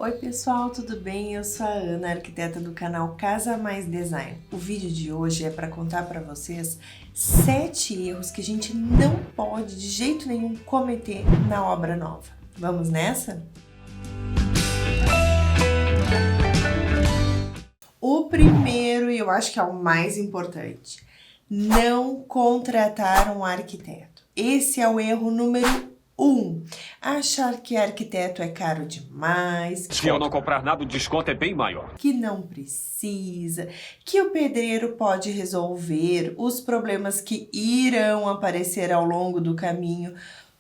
Oi pessoal, tudo bem? Eu sou a Ana, arquiteta do canal Casa Mais Design. O vídeo de hoje é para contar para vocês 7 erros que a gente não pode de jeito nenhum cometer na obra nova. Vamos nessa? O primeiro, e eu acho que é o mais importante, não contratar um arquiteto. Esse é o erro número 1. Achar que arquiteto é caro demais. Se eu não comprar nada, o desconto é bem maior. Que não precisa, que o pedreiro pode resolver os problemas que irão aparecer ao longo do caminho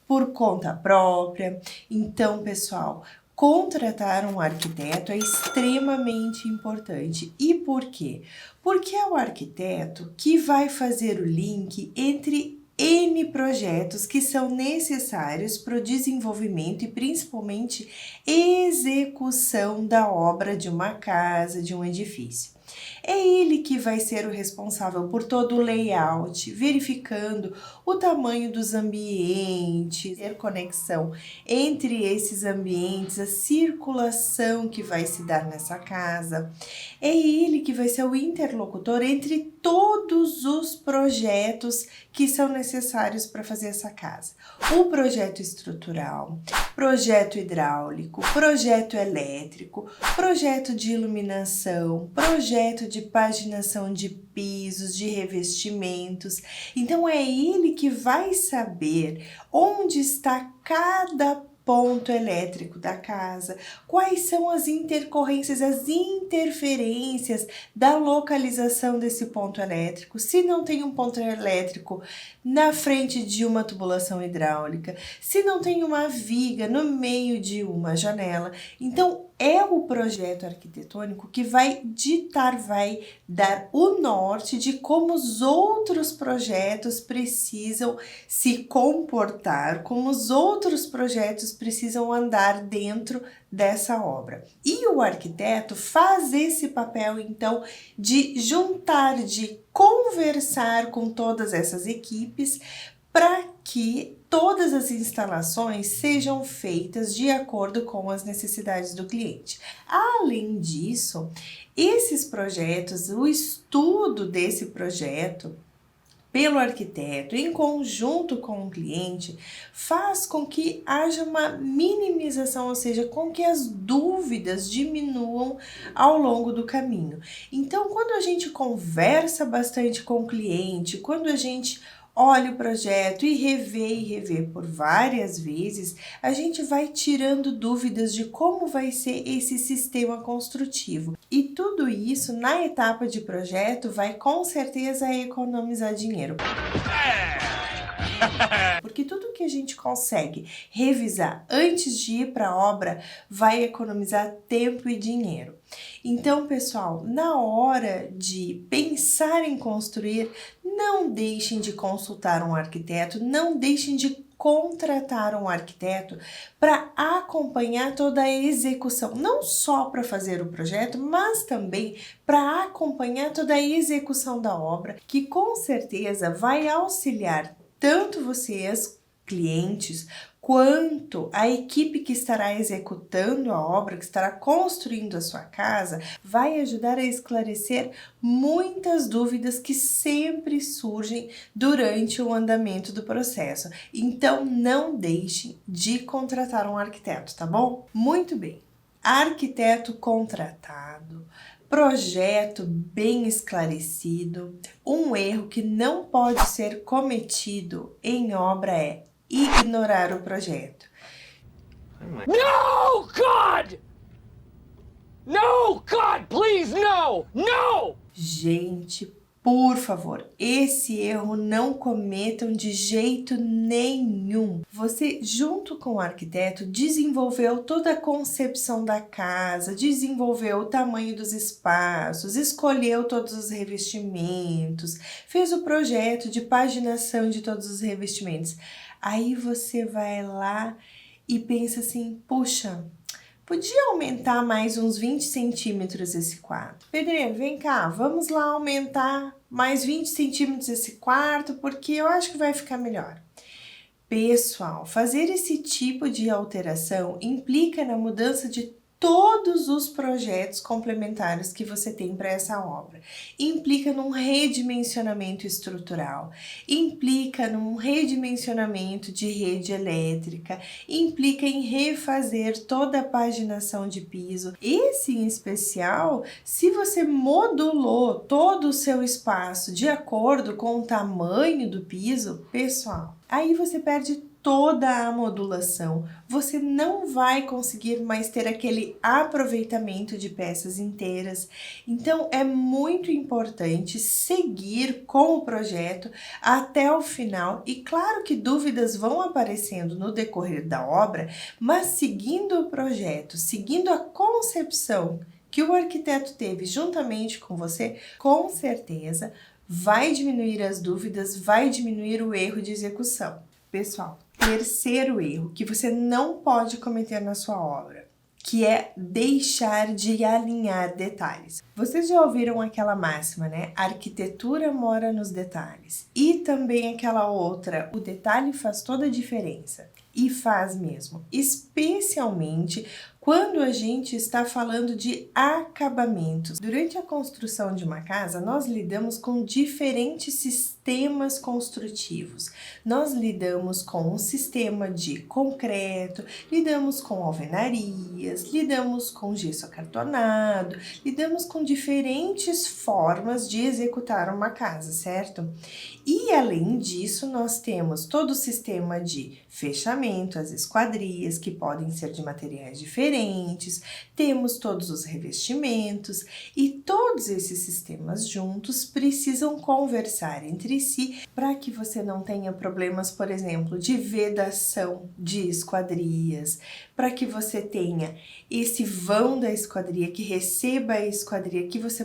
por conta própria. Então, pessoal, contratar um arquiteto é extremamente importante. E por quê? Porque é o arquiteto que vai fazer o link entre N projetos que são necessários para o desenvolvimento e principalmente execução da obra de uma casa, de um edifício. É ele que vai ser o responsável por todo o layout, verificando o tamanho dos ambientes, ter conexão entre esses ambientes, a circulação que vai se dar nessa casa. É ele que vai ser o interlocutor entre todos os projetos que são necessários para fazer essa casa. O projeto estrutural, projeto hidráulico, projeto elétrico, projeto de iluminação, projeto de paginação de pisos, de revestimentos. Então é ele que vai saber onde está cada ponto elétrico da casa, quais são as intercorrências, as interferências da localização desse ponto elétrico, se não tem um ponto elétrico na frente de uma tubulação hidráulica, se não tem uma viga no meio de uma janela. Então, é o projeto arquitetônico que vai ditar, vai dar o norte de como os outros projetos precisam se comportar, como os outros projetos precisam andar dentro dessa obra. E o arquiteto faz esse papel, então, de juntar, de conversar com todas essas equipes para que todas as instalações sejam feitas de acordo com as necessidades do cliente. Além disso, esses projetos, o estudo desse projeto pelo arquiteto, em conjunto com o cliente, faz com que haja uma minimização, ou seja, com que as dúvidas diminuam ao longo do caminho. Então, quando a gente conversa bastante com o cliente, quando a gente olha o projeto e revê por várias vezes, a gente vai tirando dúvidas de como vai ser esse sistema construtivo. E tudo isso, na etapa de projeto, vai com certeza economizar dinheiro. Porque tudo que a gente consegue revisar antes de ir para a obra vai economizar tempo e dinheiro. Então, pessoal, na hora de pensar em construir, não deixem de consultar um arquiteto, não deixem de contratar um arquiteto para acompanhar toda a execução, não só para fazer o projeto, mas também para acompanhar toda a execução da obra, que com certeza vai auxiliar tanto vocês, clientes, quanto a equipe que estará executando a obra, que estará construindo a sua casa, vai ajudar a esclarecer muitas dúvidas que sempre surgem durante o andamento do processo. Então, não deixem de contratar um arquiteto, tá bom? Muito bem. Arquiteto contratado, projeto bem esclarecido. Um erro que não pode ser cometido em obra é ignorar o projeto. No, God! No, God, please, no! No! Gente, por favor, esse erro não cometam de jeito nenhum. Você, junto com o arquiteto, desenvolveu toda a concepção da casa, desenvolveu o tamanho dos espaços, escolheu todos os revestimentos, fez o projeto de paginação de todos os revestimentos. Aí você vai lá e pensa assim, puxa, podia aumentar mais uns 20 centímetros esse quarto. Pedreiro, vem cá, vamos lá aumentar mais 20 centímetros esse quarto, porque eu acho que vai ficar melhor. Pessoal, fazer esse tipo de alteração implica na mudança de todos os projetos complementares que você tem para essa obra. Implica num redimensionamento estrutural, implica num redimensionamento de rede elétrica, implica em refazer toda a paginação de piso. Esse em especial, se você modulou todo o seu espaço de acordo com o tamanho do piso, pessoal, aí você perde toda a modulação, você não vai conseguir mais ter aquele aproveitamento de peças inteiras. Então é muito importante seguir com o projeto até o final, e claro que dúvidas vão aparecendo no decorrer da obra, mas seguindo o projeto, seguindo a concepção que o arquiteto teve juntamente com você, com certeza vai diminuir as dúvidas, vai diminuir o erro de execução. Pessoal, terceiro erro que você não pode cometer na sua obra, que é deixar de alinhar detalhes. Vocês já ouviram aquela máxima, né? A arquitetura mora nos detalhes. E também aquela outra, o detalhe faz toda a diferença. E faz mesmo, especialmente quando a gente está falando de acabamentos. Durante a construção de uma casa, nós lidamos com diferentes sistemas construtivos. Nós lidamos com um sistema de concreto, lidamos com alvenarias, lidamos com gesso acartonado, lidamos com diferentes formas de executar uma casa, certo? E além disso, nós temos todo o sistema de fechamento, as esquadrias, que podem ser de materiais diferentes, temos todos os revestimentos, e todos esses sistemas juntos precisam conversar entre si para que você não tenha problemas, por exemplo, de vedação de esquadrias, para que você tenha esse vão da esquadria, que receba a esquadria, que você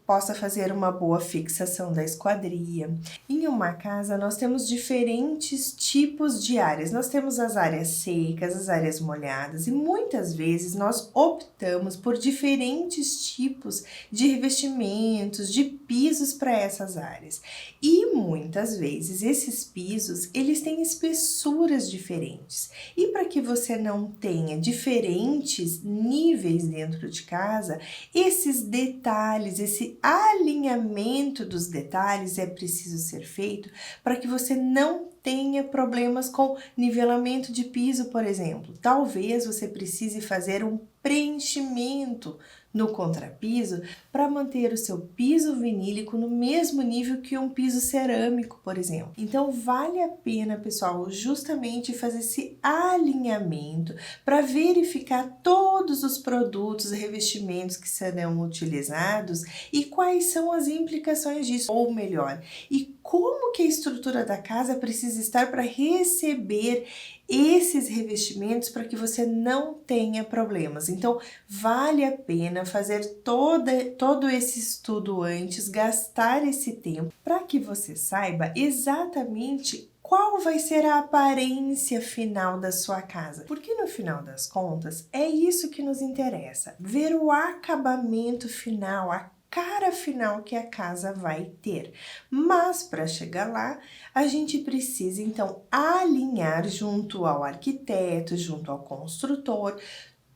possa fazer uma boa fixação da esquadria. Em uma casa, nós temos diferentes tipos de áreas. Nós temos as áreas secas, as áreas molhadas, e muitas vezes nós optamos por diferentes tipos de revestimentos, de pisos para essas áreas. E muitas vezes esses pisos, eles têm espessuras diferentes. E para que você não tenha diferentes níveis dentro de casa, esses detalhes, esse alinhamento dos detalhes é preciso ser feito para que você não tenha problemas com nivelamento de piso, por exemplo. Talvez você precise fazer um preenchimento no contrapiso para manter o seu piso vinílico no mesmo nível que um piso cerâmico, por exemplo. Então vale a pena, pessoal, justamente fazer esse alinhamento para verificar todos os produtos e revestimentos que serão utilizados e quais são as implicações disso, ou melhor, e como que a estrutura da casa precisa estar para receber esses revestimentos para que você não tenha problemas. Então, vale a pena fazer todo esse estudo antes, gastar esse tempo para que você saiba exatamente qual vai ser a aparência final da sua casa. Porque no final das contas, é isso que nos interessa, ver o acabamento final, a cara final que a casa vai ter. Mas para chegar lá, a gente precisa então alinhar junto ao arquiteto, junto ao construtor,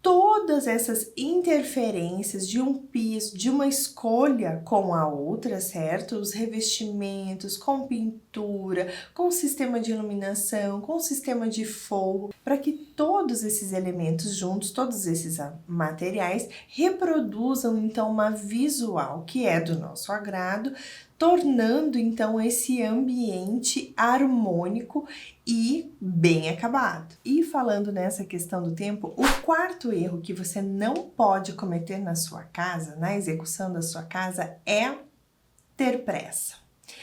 todas essas interferências de um piso, de uma escolha com a outra, certo? Os revestimentos, com pintura, com sistema de iluminação, com sistema de forro, para que todos esses elementos juntos, todos esses materiais, reproduzam então uma visual que é do nosso agrado, tornando então esse ambiente harmônico e bem acabado. E falando nessa questão do tempo, o quarto erro que você não pode cometer na sua casa, na execução da sua casa, é ter pressa.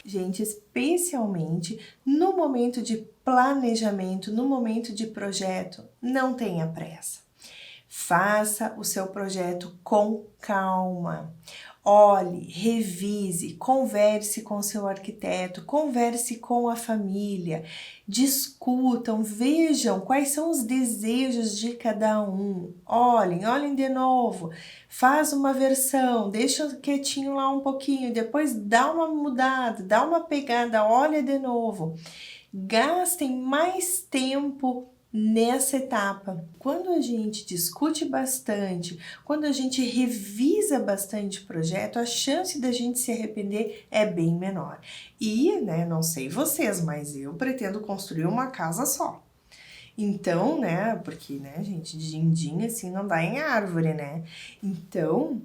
Gente, especialmente no momento de planejamento, no momento de projeto, não tenha pressa. Faça o seu projeto com calma. Olhe, revise, converse com seu arquiteto, converse com a família, discutam, vejam quais são os desejos de cada um. Olhem de novo, faz uma versão, deixa quietinho lá um pouquinho, depois dá uma mudada, dá uma pegada, olha de novo. Gastem mais tempo nessa etapa. Quando a gente discute bastante, quando a gente revisa bastante o projeto, a chance da gente se arrepender é bem menor. E, né, não sei vocês, mas eu pretendo construir uma casa só. Então, né, porque, né, gente, din-din assim não dá em árvore, né? Então,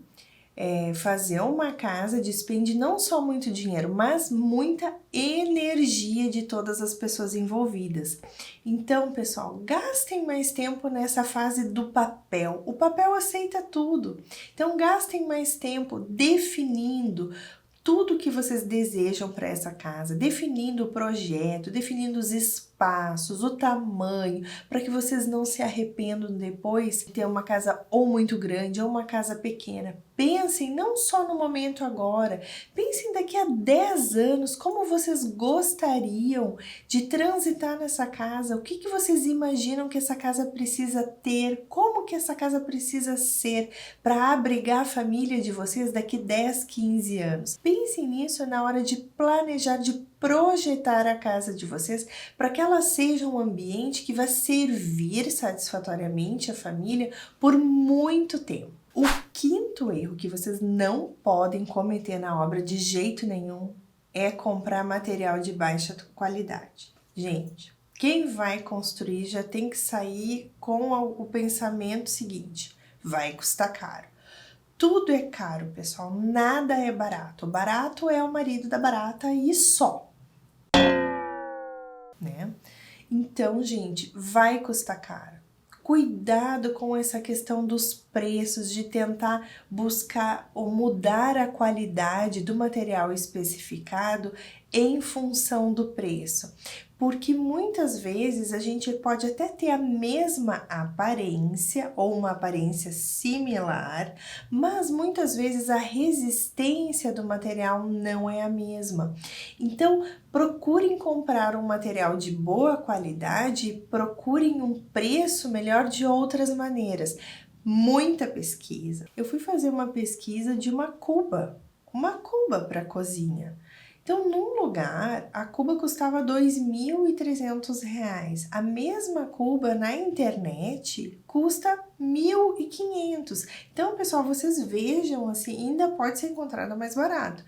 fazer uma casa despende não só muito dinheiro, mas muita energia de todas as pessoas envolvidas. Então, pessoal, gastem mais tempo nessa fase do papel. O papel aceita tudo. Então, gastem mais tempo definindo tudo que vocês desejam para essa casa, definindo o projeto, definindo os espaços, o tamanho, para que vocês não se arrependam depois de ter uma casa ou muito grande ou uma casa pequena. Pensem não só no momento agora, pensem daqui a 10 anos, como vocês gostariam de transitar nessa casa, o que vocês imaginam que essa casa precisa ter, como que essa casa precisa ser para abrigar a família de vocês daqui 10, 15 anos. Pensem nisso na hora de planejar, de projetar a casa de vocês para que ela seja um ambiente que vai servir satisfatoriamente a família por muito tempo. O quinto erro que vocês não podem cometer na obra de jeito nenhum é comprar material de baixa qualidade. Gente, quem vai construir já tem que sair com o pensamento seguinte: vai custar caro. Tudo é caro, pessoal, nada é barato. O barato é o marido da barata e só, né? Então, gente, vai custar caro. Cuidado com essa questão dos preços, de tentar buscar ou mudar a qualidade do material especificado em função do preço. Porque muitas vezes a gente pode até ter a mesma aparência ou uma aparência similar, mas muitas vezes a resistência do material não é a mesma. Então, procurem comprar um material de boa qualidade, procurem um preço melhor de outras maneiras. Muita pesquisa. Eu fui fazer uma pesquisa de uma cuba para cozinha. Então, num lugar, a cuba custava R$ 2.300. A mesma cuba na internet custa R$ 1.500. Então, pessoal, vocês vejam, assim, ainda pode ser encontrada mais barato.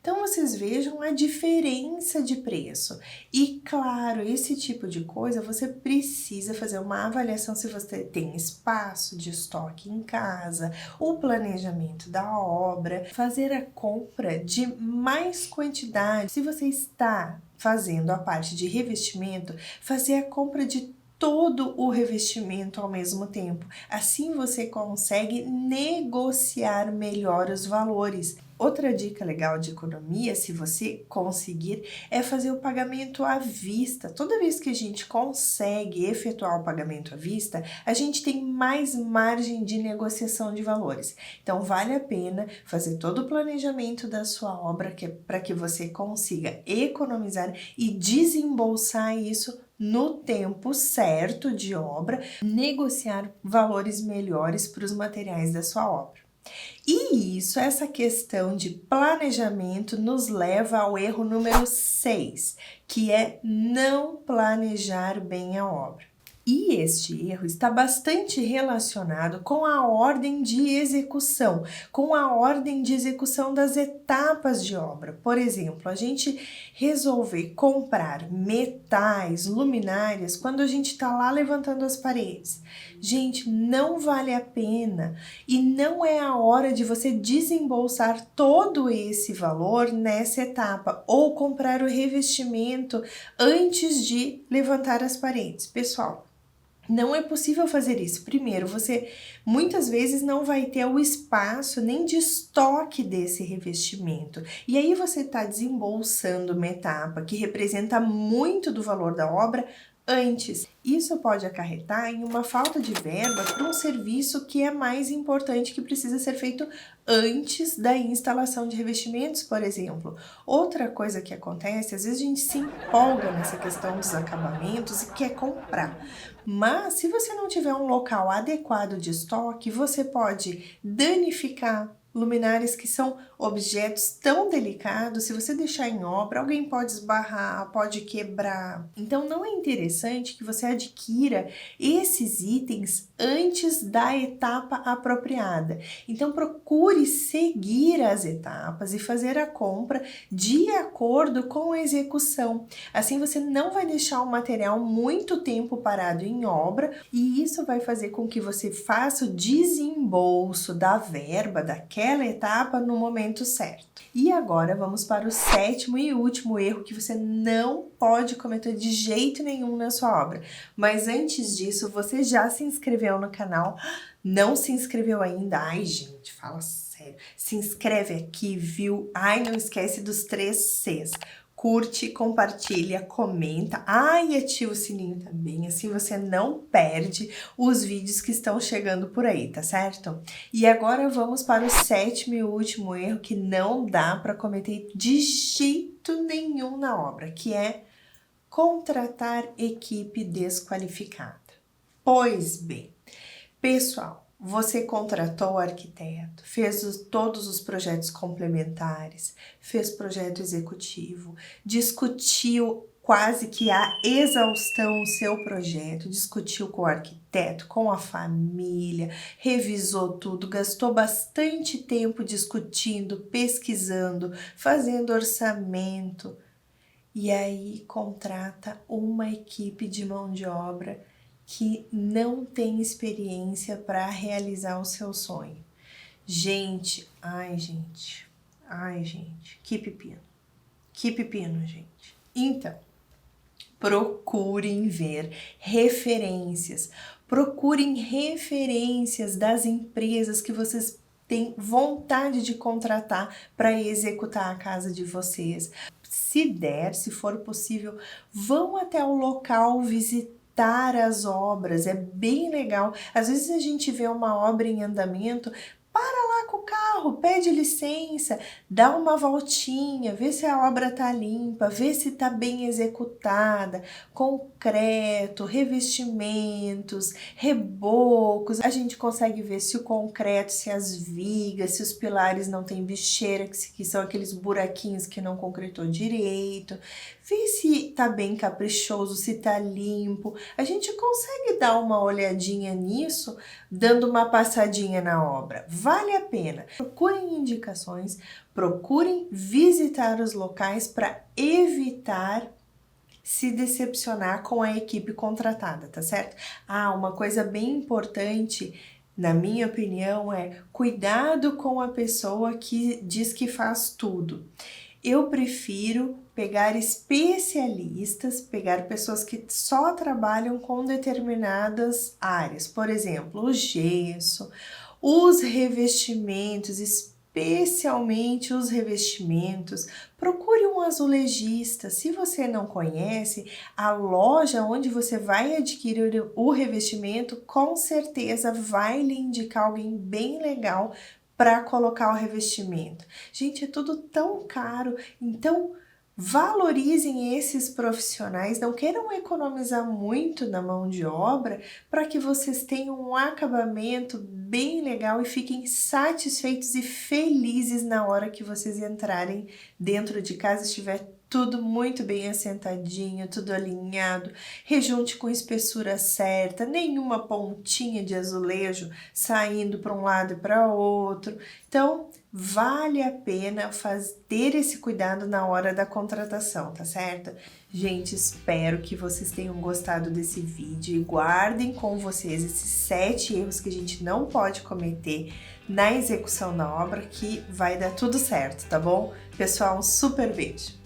Então, vocês vejam a diferença de preço. E, claro, esse tipo de coisa, você precisa fazer uma avaliação se você tem espaço de estoque em casa, o planejamento da obra, fazer a compra de mais quantidade. Se você está fazendo a parte de revestimento, fazer a compra de todo o revestimento ao mesmo tempo. Assim você consegue negociar melhor os valores. Outra dica legal de economia, se você conseguir, é fazer o pagamento à vista. Toda vez que a gente consegue efetuar o pagamento à vista, a gente tem mais margem de negociação de valores. Então, vale a pena fazer todo o planejamento da sua obra para que você consiga economizar e desembolsar isso no tempo certo de obra, negociar valores melhores para os materiais da sua obra. E isso, essa questão de planejamento nos leva ao erro número 6, que é não planejar bem a obra. E este erro está bastante relacionado com a ordem de execução, das etapas de obra. Por exemplo, a gente resolver comprar metais, luminárias, quando a gente está lá levantando as paredes. Gente, não vale a pena e não é a hora de você desembolsar todo esse valor nessa etapa ou comprar o revestimento antes de levantar as paredes. Pessoal, não é possível fazer isso. Primeiro, você muitas vezes não vai ter o espaço nem de estoque desse revestimento. E aí você está desembolsando uma etapa que representa muito do valor da obra antes. Isso pode acarretar em uma falta de verba para um serviço que é mais importante, que precisa ser feito antes da instalação de revestimentos, por exemplo. Outra coisa que acontece, às vezes a gente se empolga nessa questão dos acabamentos e quer comprar. Mas se você não tiver um local adequado de estoque, você pode danificar Luminárias que são objetos tão delicados, se você deixar em obra, alguém pode esbarrar, pode quebrar. Então não é interessante que você adquira esses itens antes da etapa apropriada. Então procure seguir as etapas e fazer a compra de acordo com a execução. Assim você não vai deixar o material muito tempo parado em obra e isso vai fazer com que você faça o desembolso da verba daquela etapa no momento certo. E agora vamos para o 7º e último erro que você não pode cometer de jeito nenhum na sua obra. Mas antes disso, você já se inscreveu no canal? Não se inscreveu ainda? Ai, gente, fala sério. Se inscreve aqui, viu? Ai, não esquece dos 3 Cs. Curte, compartilha, comenta. E ativa o sininho também, assim você não perde os vídeos que estão chegando por aí, tá certo? E agora vamos para o 7º e último erro que não dá para cometer de jeito nenhum na obra, que é contratar equipe desqualificada. Pois bem, pessoal, você contratou o arquiteto, fez todos os projetos complementares, fez projeto executivo, discutiu quase que a exaustão o seu projeto, discutiu com o arquiteto, com a família, revisou tudo, gastou bastante tempo discutindo, pesquisando, fazendo orçamento e aí contrata uma equipe de mão de obra que não tem experiência para realizar o seu sonho. Gente, que pepino, gente. Então, procurem ver referências, das empresas que vocês têm vontade de contratar para executar a casa de vocês. Se for possível, vão até o local visitar as obras, é bem legal. Às vezes a gente vê uma obra em andamento, para lá com o carro, pede licença, dá uma voltinha, vê se a obra tá limpa, vê se tá bem executada, concreto, revestimentos, rebocos. A gente consegue ver se o concreto, se as vigas, se os pilares não tem bicheira, que são aqueles buraquinhos que não concretou direito. Vê se tá bem caprichoso, se tá limpo. A gente consegue dar uma olhadinha nisso, dando uma passadinha na obra. Vale a pena. Procurem indicações, procurem visitar os locais para evitar se decepcionar com a equipe contratada, tá certo? Uma coisa bem importante, na minha opinião, é cuidado com a pessoa que diz que faz tudo. Eu prefiro pegar especialistas, pegar pessoas que só trabalham com determinadas áreas. Por exemplo, o gesso, os revestimentos, especialmente os revestimentos. Procure um azulejista. Se você não conhece, a loja onde você vai adquirir o revestimento, com certeza vai lhe indicar alguém bem legal para colocar o revestimento. Gente, é tudo tão caro, então valorizem esses profissionais, não queiram economizar muito na mão de obra para que vocês tenham um acabamento bem legal e fiquem satisfeitos e felizes na hora que vocês entrarem dentro de casa, estiver tudo muito bem assentadinho, tudo alinhado, rejunte com espessura certa, nenhuma pontinha de azulejo saindo para um lado e para outro. Então, vale a pena ter esse cuidado na hora da contratação, tá certo? Gente, espero que vocês tenham gostado desse vídeo e guardem com vocês esses 7 erros que a gente não pode cometer na execução da obra, que vai dar tudo certo, tá bom? Pessoal, um super beijo!